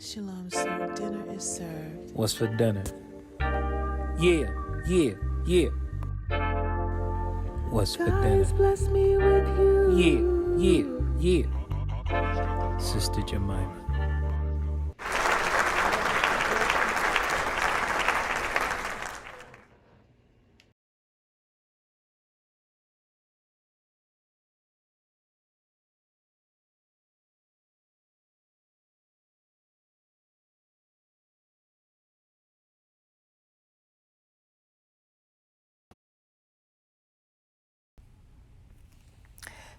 Shalom, sir. Dinner is served. What's for dinner? Yeah. What's for dinner? God bless me with you. Yeah. Sister Jemima.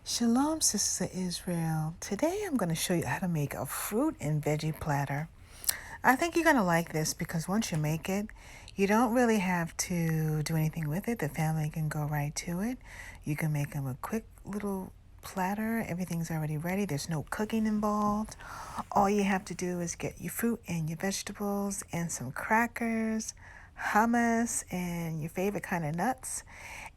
Shalom, sisters of Israel. Today I'm going to show you how to make a fruit and veggie platter. I think you're going to like this because once you make it, you don't really have to do anything with it. The family can go right to it. You can make them a quick little platter. Everything's already ready. There's no cooking involved. All you have to do is get your fruit and your vegetables and some crackers, hummus, and your favorite kind of nuts.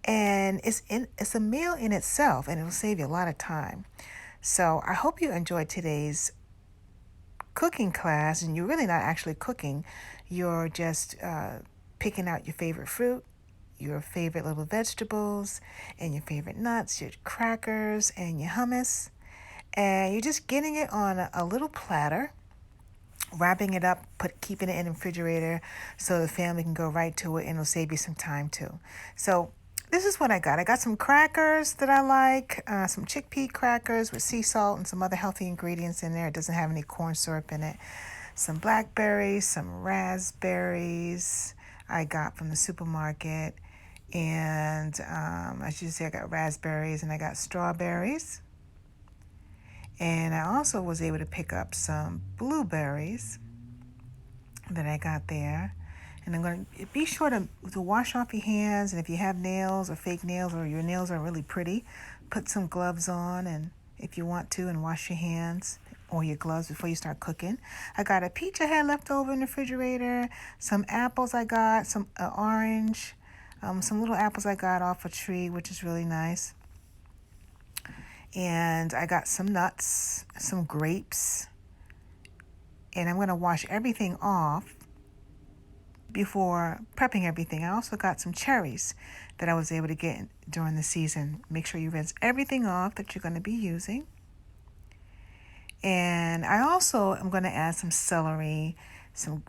And it's a meal in itself, and it'll save you a lot of time. So I hope you enjoyed today's cooking class, and you're really not actually cooking. You're just picking out your favorite fruit, your favorite little vegetables, and your favorite nuts, your crackers, and your hummus. And you're just getting it on a little platter, wrapping it up, keeping it in the refrigerator so the family can go right to it, and it'll save you some time too. So this is what I got. I got some crackers that I like, some chickpea crackers with sea salt and some other healthy ingredients in there. It doesn't have any corn syrup in it. Some blackberries, some raspberries I got from the supermarket. And as you see, I got raspberries and I got strawberries. And I also was able to pick up some blueberries that I got there. And I'm going to be sure to wash off your hands. And if you have nails or fake nails or your nails are really pretty, put some gloves on and if you want to, and wash your hands or your gloves before you start cooking. I got a peach I had left over in the refrigerator, some apples I got, some orange, some little apples I got off a tree, which is really nice. And I got some nuts, some grapes. And I'm going to wash everything off before prepping everything. I also got some cherries that I was able to get during the season. Make sure you rinse everything off that you're going to be using. And I also am going to add some celery, some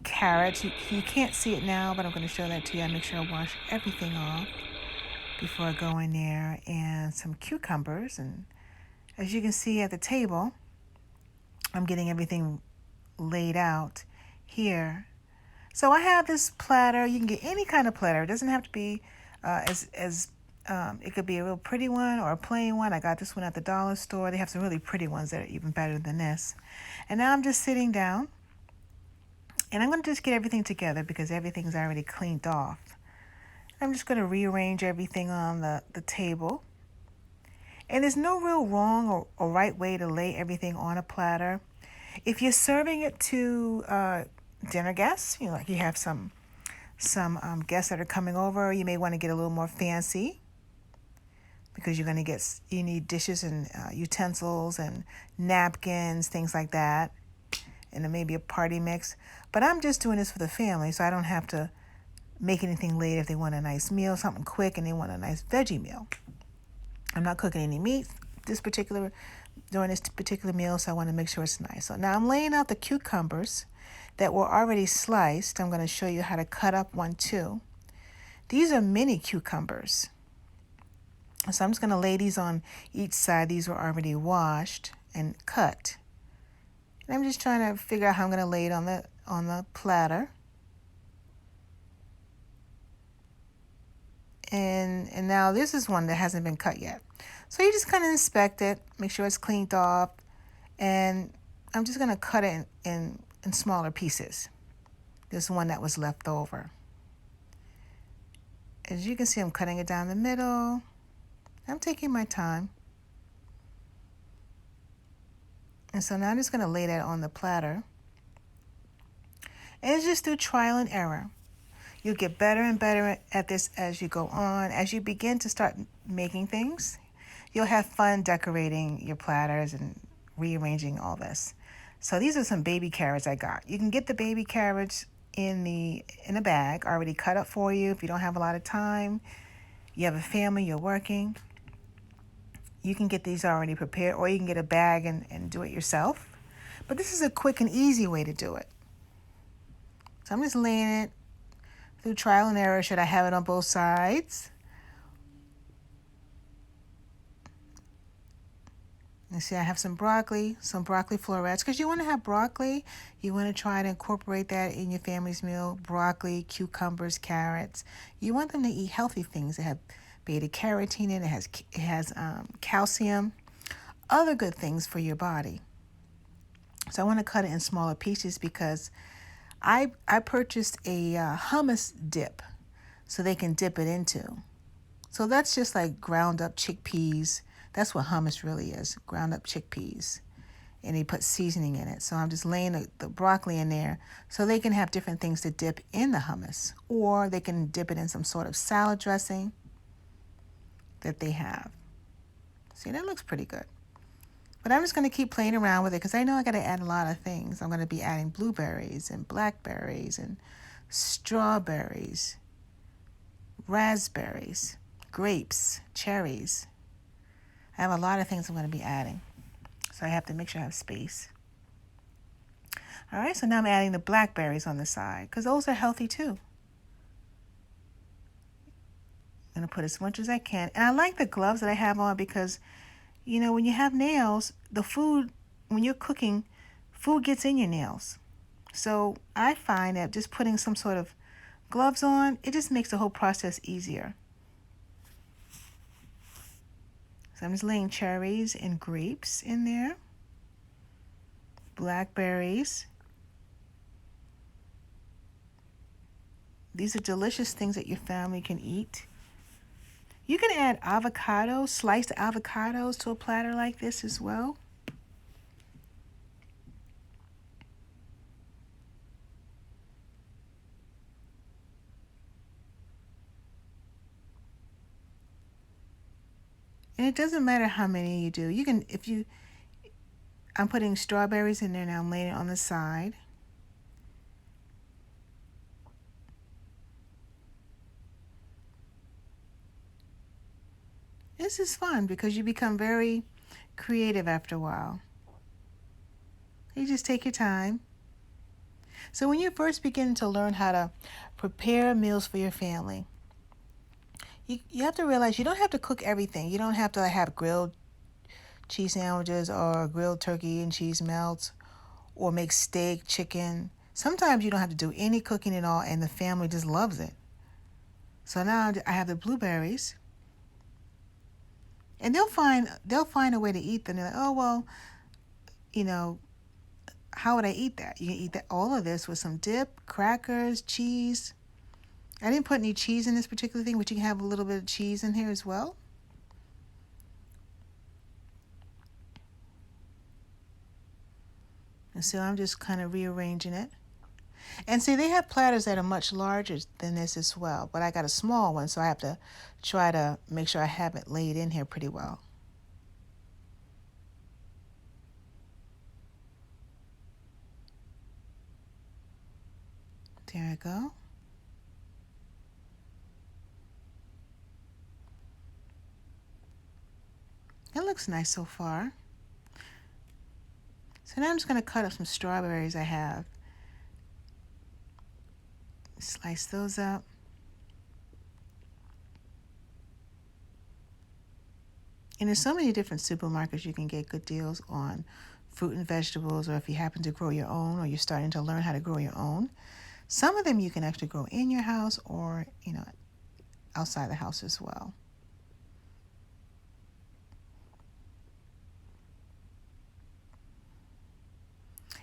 carrots. You can't see it now, but I'm going to show that to you. I make sure I wash everything off before I go in there, and some cucumbers. And as you can see at the table, I'm getting everything laid out here. So I have this platter. You can get any kind of platter. It doesn't have to be it could be a real pretty one or a plain one. I got this one at the dollar store. They have some really pretty ones that are even better than this. And now I'm just sitting down, and I'm going to just get everything together because everything's already cleaned off. I'm just going to rearrange everything on the table. And there's no real wrong or right way to lay everything on a platter. If you're serving it to dinner guests, like you have some guests that are coming over, you may want to get a little more fancy because you need dishes and utensils and napkins, things like that, and then maybe a party mix. But I'm just doing this for the family, so I don't have to make anything late if they want a nice meal, something quick, and they want a nice veggie meal. I'm not cooking any meat during this particular meal, so I want to make sure it's nice. So now I'm laying out the cucumbers that were already sliced. I'm going to show you how to cut up one too. These are mini cucumbers. So I'm just going to lay these on each side. These were already washed and cut. And I'm just trying to figure out how I'm going to lay it on the platter. And now this is one that hasn't been cut yet. So you just kind of inspect it, make sure it's cleaned off, and I'm just going to cut it in smaller pieces. This one that was left over. As you can see, I'm cutting it down the middle. I'm taking my time. And so now I'm just going to lay that on the platter. And it's just through trial and error. You'll get better and better at this as you go on. As you begin to start making things, you'll have fun decorating your platters and rearranging all this. So these are some baby carrots I got. You can get the baby carrots in a bag already cut up for you if you don't have a lot of time. You have a family, you're working. You can get these already prepared, or you can get a bag and do it yourself. But this is a quick and easy way to do it. So I'm just laying it through trial and error. Should I have it on both sides? And see, I have some broccoli florets, because you want to have broccoli. You want to try to incorporate that in your family's meal. Broccoli, cucumbers, carrots. You want them to eat healthy things that have beta carotene in it. It has calcium, other good things for your body. So I want to cut it in smaller pieces because I purchased a hummus dip so they can dip it into. So that's just like ground up chickpeas. That's what hummus really is, ground up chickpeas. And they put seasoning in it. So I'm just laying the broccoli in there so they can have different things to dip in the hummus. Or they can dip it in some sort of salad dressing that they have. See, that looks pretty good. But I'm just going to keep playing around with it because I know I got to add a lot of things. I'm going to be adding blueberries and blackberries and strawberries, raspberries, grapes, cherries. I have a lot of things I'm going to be adding. So I have to make sure I have space. All right, so now I'm adding the blackberries on the side because those are healthy too. I'm going to put as much as I can. And I like the gloves that I have on because, you know, when you have nails, the food, when you're cooking, food gets in your nails. So I find that just putting some sort of gloves on, it just makes the whole process easier. So I'm just laying cherries and grapes in there. Blackberries. These are delicious things that your family can eat. You can add avocados, sliced avocados to a platter like this as well. And it doesn't matter how many you do. You can, I'm putting strawberries in there now. I'm laying it on the side. This is fun because you become very creative after a while. You just take your time. So when you first begin to learn how to prepare meals for your family, you have to realize you don't have to cook everything. You don't have to have grilled cheese sandwiches or grilled turkey and cheese melts or make steak, chicken. Sometimes you don't have to do any cooking at all and the family just loves it. So now I have the blueberries. And they'll find a way to eat them. They're like, oh, well, you know, how would I eat that? You can eat all of this with some dip, crackers, cheese. I didn't put any cheese in this particular thing, but you can have a little bit of cheese in here as well. And so I'm just kind of rearranging it. And see, they have platters that are much larger than this as well. But I got a small one, so I have to try to make sure I have it laid in here pretty well. There I go. It looks nice so far. So now I'm just going to cut up some strawberries I have. Slice those up. And there's so many different supermarkets you can get good deals on fruit and vegetables, or if you happen to grow your own or you're starting to learn how to grow your own. Some of them you can actually grow in your house or, outside the house as well.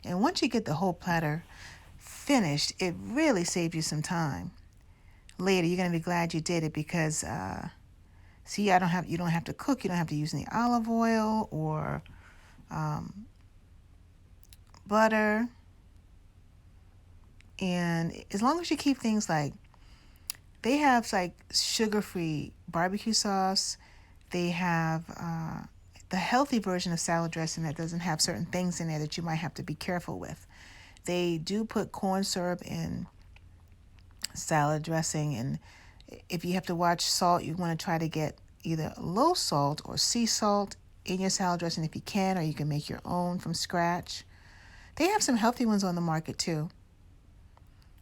And once you get the whole platter finished, it really saves you some time. Later, you're going to be glad you did it because, see, you don't have to cook. You don't have to use any olive oil or butter. And as long as you keep things like, they have like sugar-free barbecue sauce. They have the healthy version of salad dressing that doesn't have certain things in there that you might have to be careful with. They do put corn syrup in salad dressing, and if you have to watch salt, you want to try to get either low salt or sea salt in your salad dressing if you can, or you can make your own from scratch. They have some healthy ones on the market too.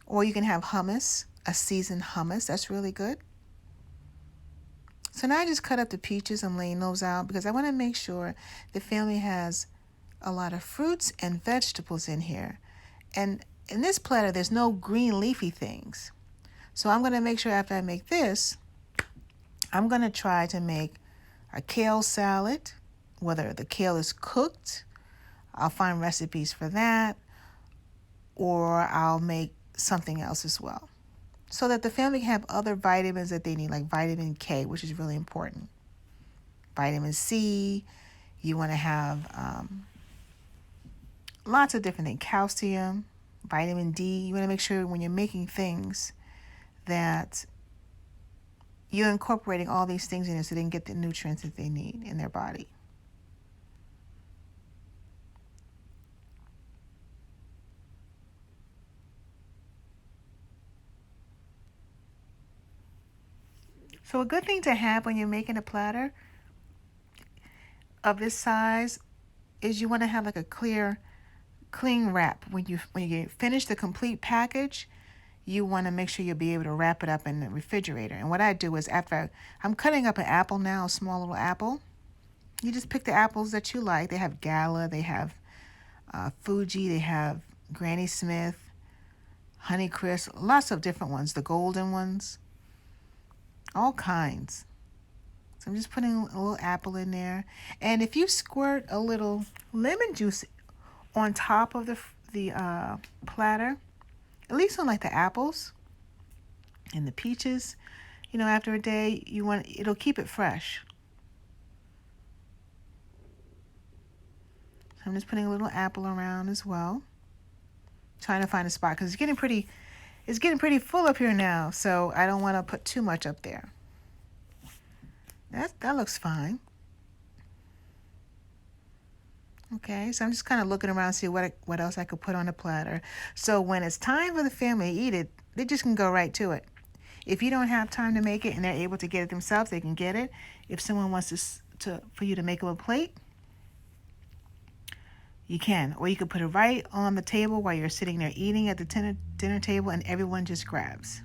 Or you can have hummus, a seasoned hummus. That's really good. So now I just cut up the peaches. I'm laying those out because I want to make sure the family has a lot of fruits and vegetables in here. And in this platter, there's no green leafy things. So I'm going to make sure after I make this, I'm going to try to make a kale salad, whether the kale is cooked. I'll find recipes for that, or I'll make something else as well, so that the family can have other vitamins that they need, like vitamin K, which is really important. Vitamin C, you want to have lots of different things, calcium, vitamin D. You want to make sure when you're making things that you're incorporating all these things in there so they can get the nutrients that they need in their body. So a good thing to have when you're making a platter of this size is you want to have like a clean wrap. When you finish the complete package, you want to make sure you'll be able to wrap it up in the refrigerator. And what I do is after I'm cutting up an apple now, a small little apple, you just pick the apples that you like. They have Gala, they have Fuji, they have Granny Smith, Honeycrisp, lots of different ones, the golden ones, all kinds. So I'm just putting a little apple in there. And if you squirt a little lemon juice on top of the platter, at least on like the apples and the peaches, after a day, it'll keep it fresh. So I'm just putting a little apple around as well, trying to find a spot because it's getting pretty full up here now. So I don't want to put too much up there. That looks fine. Okay, so I'm just kind of looking around to see what else I could put on the platter. So when it's time for the family to eat it, they just can go right to it. If you don't have time to make it and they're able to get it themselves, they can get it. If someone wants for you to make them a plate, you can. Or you could put it right on the table while you're sitting there eating at the dinner table and everyone just grabs.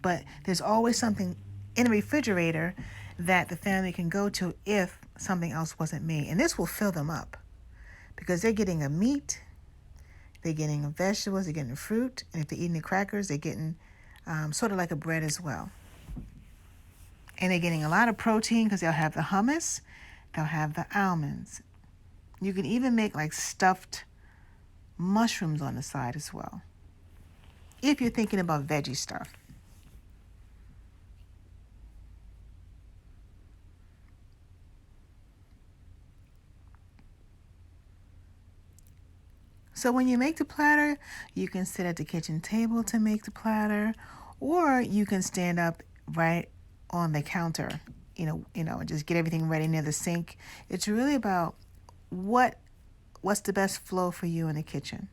But there's always something in the refrigerator that the family can go to if something else wasn't made. And this will fill them up because they're getting a meat, they're getting a vegetables, they're getting fruit, and if they're eating the crackers, they're getting sort of like a bread as well. And they're getting a lot of protein because they'll have the hummus, they'll have the almonds. You can even make like stuffed mushrooms on the side as well, if you're thinking about veggie stuff. So when you make the platter, you can sit at the kitchen table to make the platter, or you can stand up right on the counter, and just get everything ready near the sink. It's really about what's the best flow for you in the kitchen.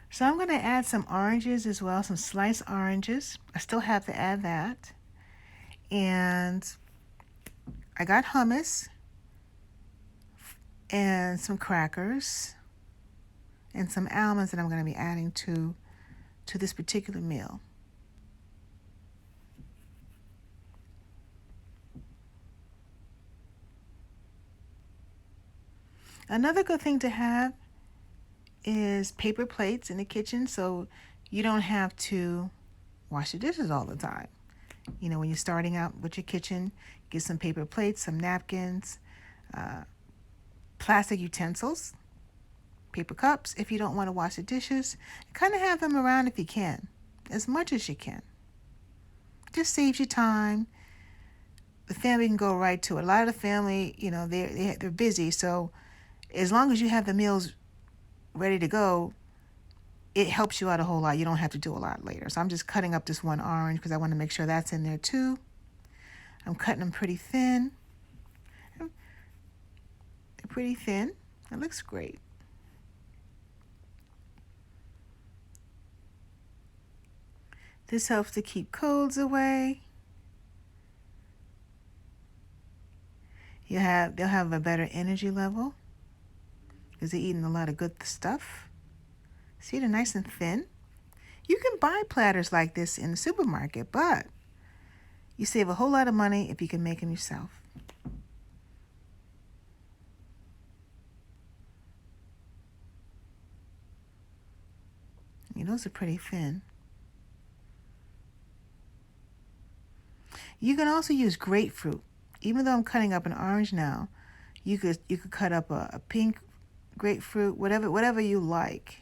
So I'm going to add some oranges as well, some sliced oranges. I still have to add that. And I got hummus and some crackers and some almonds that I'm going to be adding to this particular meal. Another good thing to have is paper plates in the kitchen, so you don't have to wash the dishes all the time. When you're starting out with your kitchen, get some paper plates, some napkins, plastic utensils, paper cups if you don't want to wash the dishes. Kind of have them around if you can, as much as you can. Just saves you time. The family can go right to it. A lot of the family, they're busy, so as long as you have the meals ready to go, it helps you out a whole lot. You don't have to do a lot later. So I'm just cutting up this one orange because I want to make sure that's in there too. I'm cutting them pretty thin. They're pretty thin. It looks great. This helps to keep colds away. They'll have a better energy level because they're eating a lot of good stuff. See, they're nice and thin. You can buy platters like this in the supermarket, but you save a whole lot of money if you can make them yourself. Those are pretty thin. You can also use grapefruit. Even though I'm cutting up an orange now, you could cut up a pink grapefruit, whatever you like.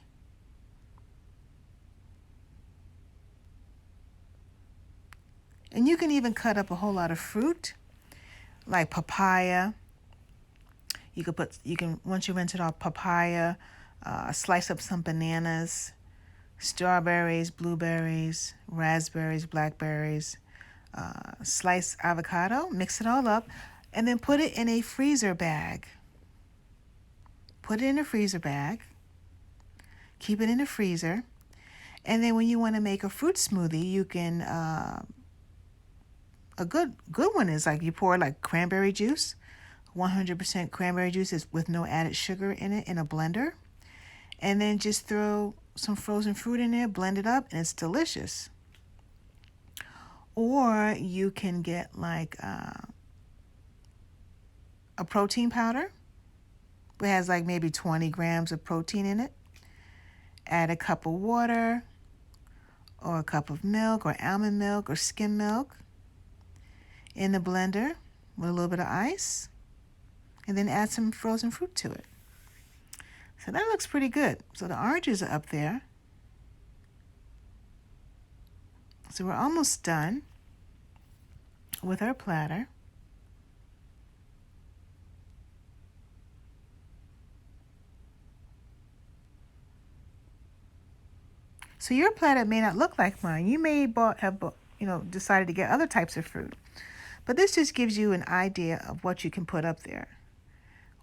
And you can even cut up a whole lot of fruit, like papaya. Once you rinse it off, papaya, slice up some bananas, strawberries, blueberries, raspberries, blackberries, slice avocado, mix it all up, and then put it in a freezer bag. Put it in a freezer bag. Keep it in the freezer. And then when you want to make a fruit smoothie, you can, a good one is like you pour like cranberry juice, 100% cranberry juice is with no added sugar in it in a blender. And then just throw some frozen fruit in there, blend it up, and it's delicious. Or you can get like a protein powder. It has like maybe 20 grams of protein in it. Add a cup of water or a cup of milk or almond milk or skim milk in the blender with a little bit of ice. And then add some frozen fruit to it. So that looks pretty good. So the oranges are up there. So we're almost done with our platter. So your platter may not look like mine. You may have decided to get other types of fruit. But this just gives you an idea of what you can put up there.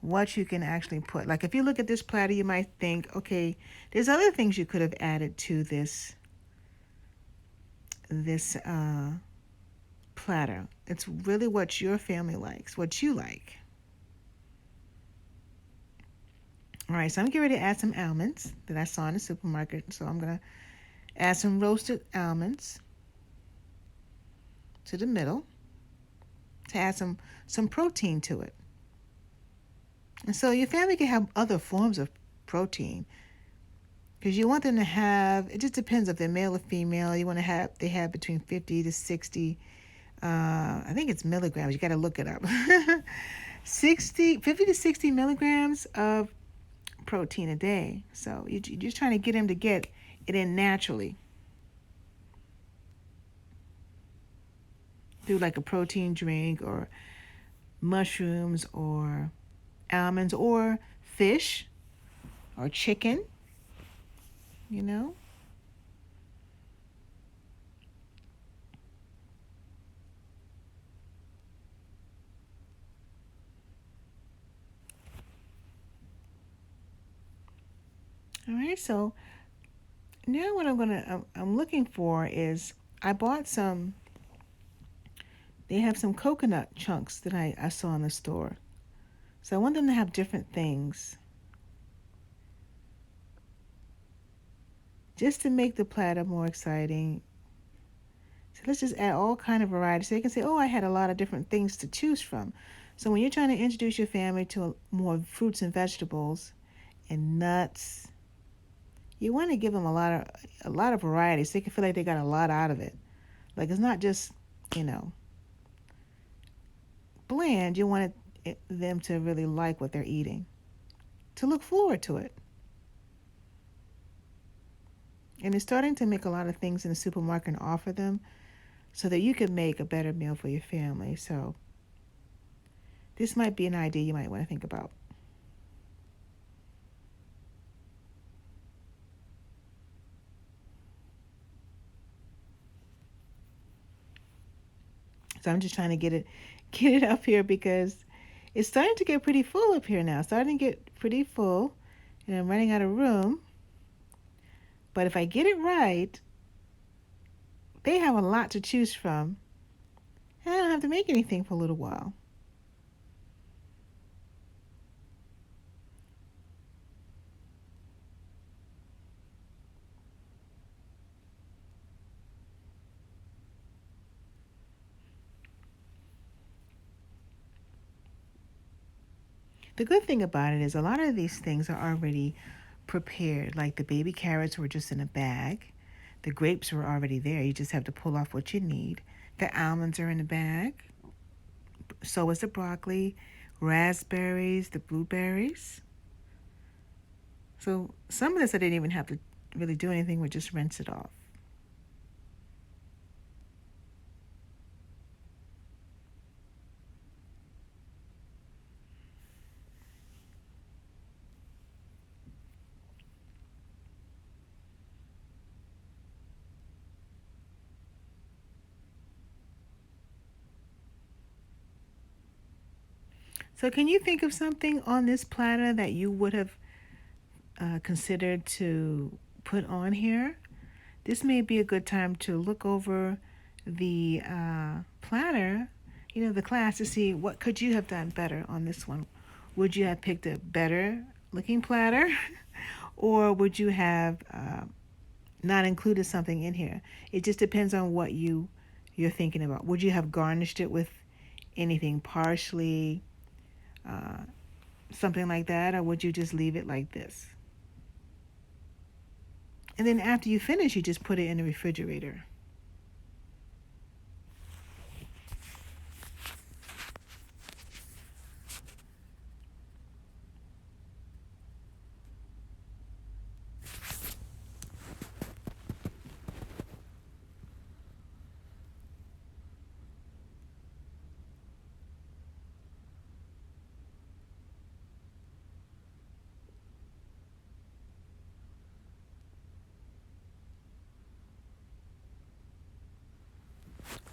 What you can actually put. Like if you look at this platter, you might think, okay, there's other things you could have added to this platter. It's really what your family likes, what you like. All right, so I'm getting ready to add some almonds that I saw in the supermarket. So I'm going to add some roasted almonds to the middle to add some protein to it. And so your family can have other forms of protein because you want them to have, it just depends if they're male or female. You want to have, they have between 50 to 60, I think it's milligrams. You got to look it up. 50 to 60 milligrams of protein a day. So you're just trying to get them to get it in naturally through like a protein drink or mushrooms or almonds or fish or chicken, All right, so now what I'm looking for is I bought they have some coconut chunks that I saw in the store. So I want them to have different things just to make the platter more exciting. So let's just add all kind of variety so you can say, oh, I had a lot of different things to choose from. So when you're trying to introduce your family to more fruits and vegetables and nuts, you want to give them a lot of variety so they can feel like they got a lot out of it. Like it's not just, bland. You want them to really like what they're eating, to look forward to it. And they're starting to make a lot of things in the supermarket and offer them so that you can make a better meal for your family. So this might be an idea you might want to think about. So I'm just trying to get it up here because it's starting to get pretty full up here now. Starting to get pretty full, and I'm running out of room. But if I get it right, they have a lot to choose from, and I don't have to make anything for a little while. The good thing about it is a lot of these things are already prepared. Like the baby carrots were just in a bag. The grapes were already there. You just have to pull off what you need. The almonds are in a bag. So is the broccoli, raspberries, the blueberries. So some of this I didn't even have to really do anything. We just rinse it off. So can you think of something on this platter that you would have considered to put on here? This may be a good time to look over the platter, the class, to see what could you have done better on this one. Would you have picked a better looking platter, or would you have not included something in here? It just depends on what you're thinking about. Would you have garnished it with anything, parsley, uh, something like that, or would you just leave it like this? And then after you finish, you just put it in the refrigerator.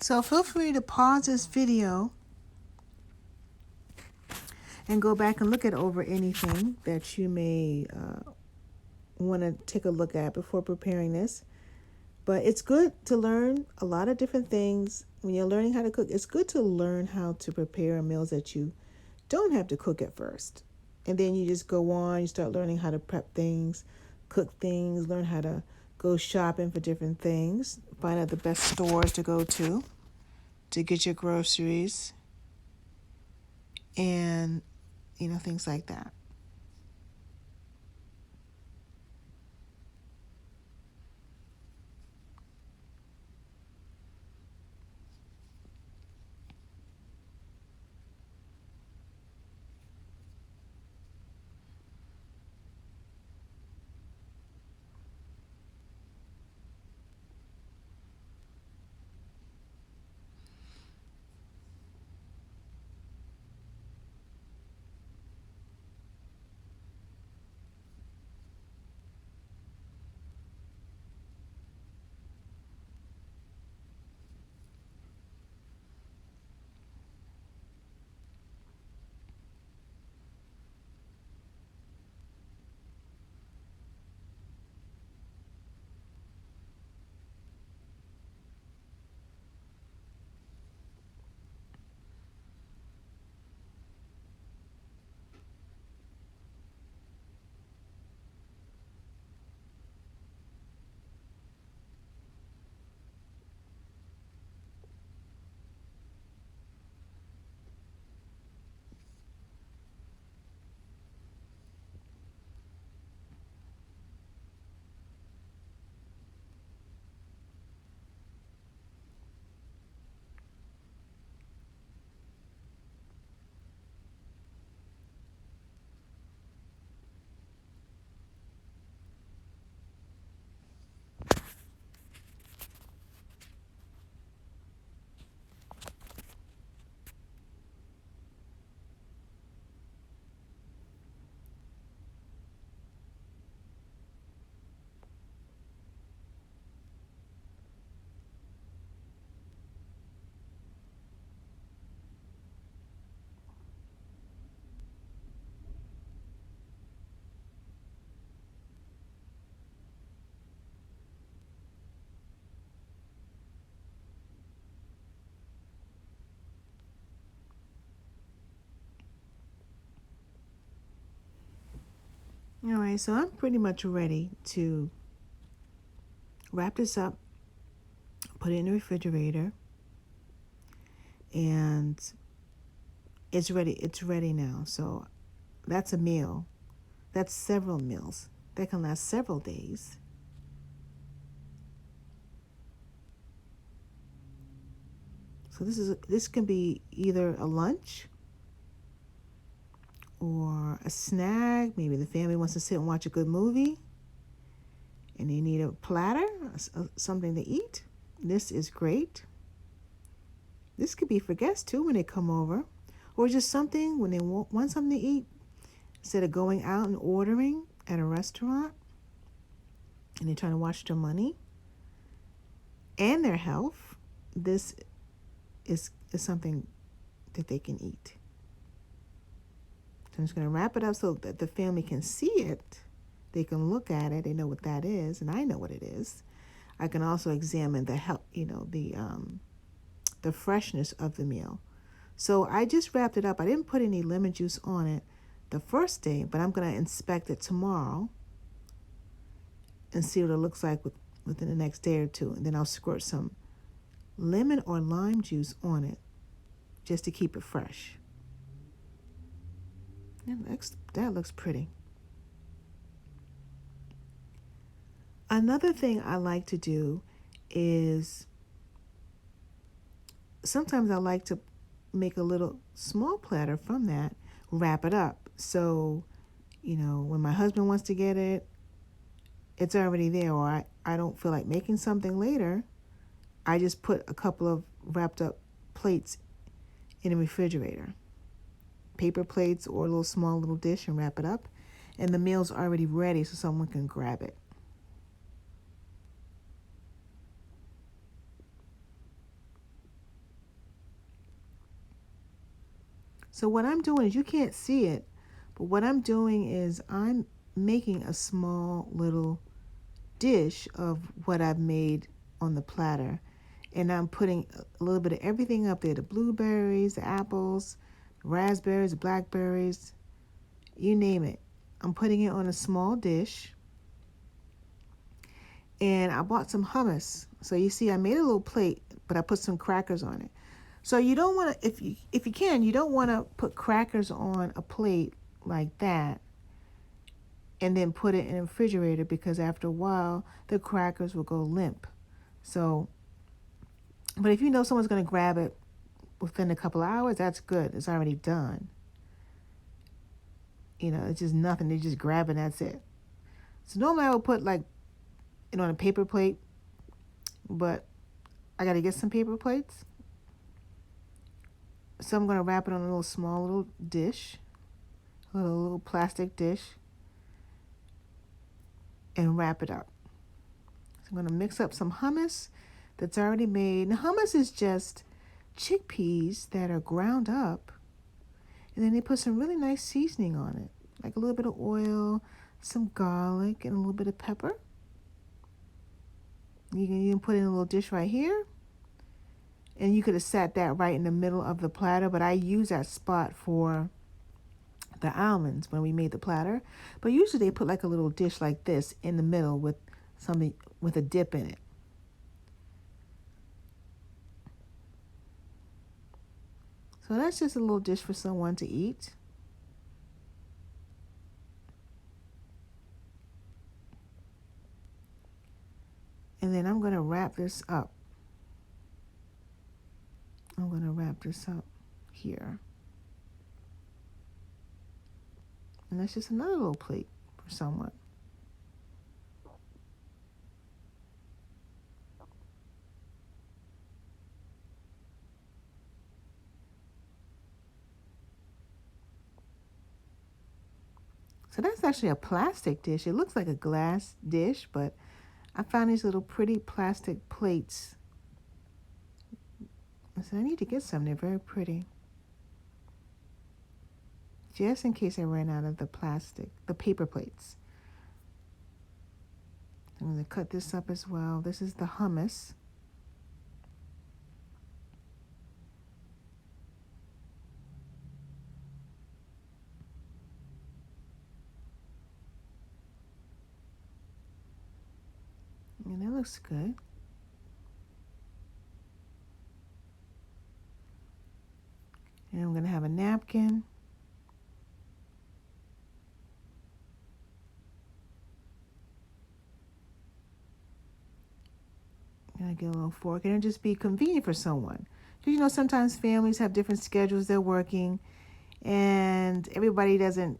So feel free to pause this video and go back and look at over anything that you may want to take a look at before preparing this. But it's good to learn a lot of different things when you're learning how to cook. It's good to learn how to prepare meals that you don't have to cook at first. And then you just go on, you start learning how to prep things, cook things, learn how to go shopping for different things, find out the best stores to go to get your groceries, and things like that. All right, so I'm pretty much ready to wrap this up, put it in the refrigerator, and it's ready. It's ready now. So that's a meal. That's several meals. That can last several days. So this can be either a lunch or a snack. Maybe the family wants to sit and watch a good movie and they need a platter, something to eat. This is great. This could be for guests too when they come over, or just something when they want something to eat instead of going out and ordering at a restaurant and they're trying to watch their money and their health. This is something that they can eat. So I'm just going to wrap it up so that the family can see it. They can look at it. They know what that is, and I know what it is. I can also examine the health, the freshness of the meal. So I just wrapped it up. I didn't put any lemon juice on it the first day, but I'm going to inspect it tomorrow and see what it looks like within the next day or two. And then I'll squirt some lemon or lime juice on it just to keep it fresh. That looks pretty. Another thing I like to do is sometimes I like to make a little small platter from that, wrap it up. So, when my husband wants to get it, it's already there, or I don't feel like making something later. I just put a couple of wrapped up plates in the refrigerator, paper plates or a little small little dish, and wrap it up. And the meal's already ready so someone can grab it. So what I'm doing is, you can't see it, but what I'm doing is I'm making a small little dish of what I've made on the platter. And I'm putting a little bit of everything up there, the blueberries, the apples, raspberries, the blackberries, you name it. I'm putting it on a small dish. And I bought some hummus. So you see, I made a little plate, but I put some crackers on it. So you don't want to, if you can, you don't want to put crackers on a plate like that and then put it in the refrigerator, because after a while, the crackers will go limp. So, but if you know someone's going to grab it within a couple of hours, that's good. It's already done. It's just nothing. They just grab it and that's it. So normally I would put on a paper plate, but I got to get some paper plates. So I'm going to wrap it on a little small little dish, a little plastic dish, and wrap it up. So I'm going to mix up some hummus that's already made. Now, hummus is just chickpeas that are ground up, and then they put some really nice seasoning on it, like a little bit of oil, some garlic, and a little bit of pepper. You can even put in a little dish right here. And you could have sat that right in the middle of the platter, but I use that spot for the almonds when we made the platter. But usually they put like a little dish like this in the middle with something with a dip in it. So that's just a little dish for someone to eat. And then I'm going to wrap this up. I'm going to wrap this up here. And that's just another little plate for someone. So that's actually a plastic dish. It looks like a glass dish, but I found these little pretty plastic plates. I said, I need to get some. They're very pretty. Just in case I ran out of the paper plates. I'm going to cut this up as well. This is the hummus. looks good. And I'm going to have a napkin. And I get a little fork, and it'll just be convenient for someone. Because, you know, sometimes families have different schedules, they're working, and everybody doesn't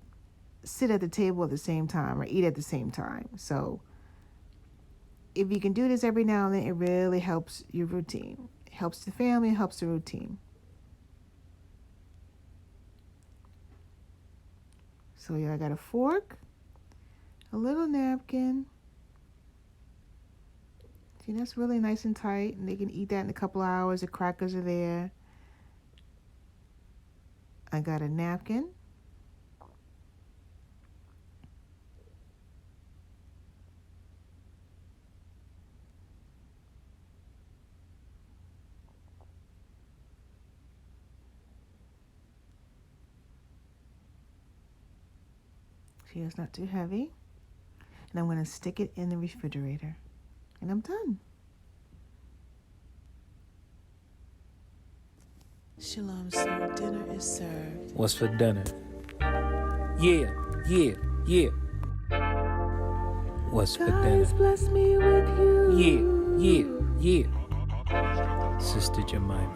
sit at the table at the same time or eat at the same time. So if you can do this every now and then, it really helps your routine. It helps the family, it helps the routine. So yeah, I got a fork, a little napkin. See, that's really nice and tight, and they can eat that in a couple of hours. The crackers are there. I got a napkin. See, it's not too heavy. And I'm going to stick it in the refrigerator. And I'm done. Shalom, sir. Dinner is served. What's for dinner? Yeah, yeah, yeah. What's for dinner? Bless me with you. Yeah, yeah, yeah. Sister Jemima.